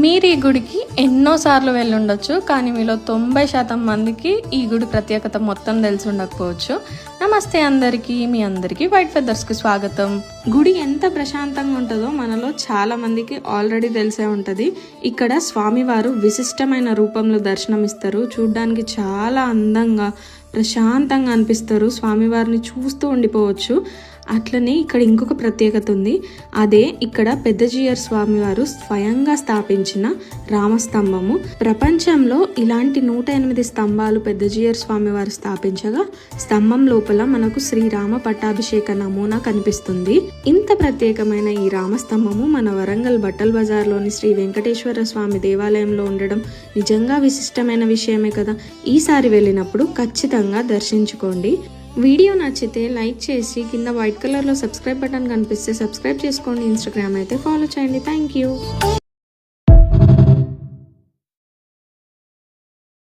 మీరు ఈ గుడికి ఎన్నోసార్లు వెళ్ళి ఉండొచ్చు, కానీ మీలో 90% మందికి ఈ గుడి ప్రత్యేకత మొత్తం తెలిసి ఉండకపోవచ్చు. నమస్తే అందరికీ, మీ అందరికీ వైట్ ఫెదర్స్కి స్వాగతం. గుడి ఎంత ప్రశాంతంగా ఉంటుందో మనలో చాలా మందికి ఆల్రెడీ తెలిసే ఉంటుంది. ఇక్కడ స్వామివారు విశిష్టమైన రూపంలో దర్శనమిస్తారు. చూడ్డానికి చాలా అందంగా ప్రశాంతంగా అనిపిస్తారు. స్వామివారిని చూస్తూ ఉండిపోవచ్చు. అట్లనే ఇక్కడ ఇంకొక ప్రత్యేకత ఉంది. అదే ఇక్కడ పెద్దజీయర్ స్వామివారు స్వయంగా స్థాపించిన రామస్తంభము. ప్రపంచంలో ఇలాంటి 108 స్తంభాలు పెద్దజీయర్ స్వామివారు స్థాపించగా స్తంభం లోపల మనకు శ్రీరామ పట్టాభిషేక నమూనా కనిపిస్తుంది. ఇంత ప్రత్యేకమైన ఈ రామస్తంభము మన వరంగల్ బట్టల్ బజార్లోని శ్రీ వెంకటేశ్వర స్వామి దేవాలయంలో ఉండడం నిజంగా విశిష్టమైన విషయమే కదా. ఈసారి వెళ్ళినప్పుడు ఖచ్చితంగా దర్శించుకోండి. వీడియో నచ్చితే లైక్ చేసి కింద వైట్ కలర్లో సబ్స్క్రైబ్ బటన్ కనిపిస్తే సబ్స్క్రైబ్ చేసుకోండి. ఇన్స్టాగ్రామ్ అయితే ఫాలో చేయండి. Thank you.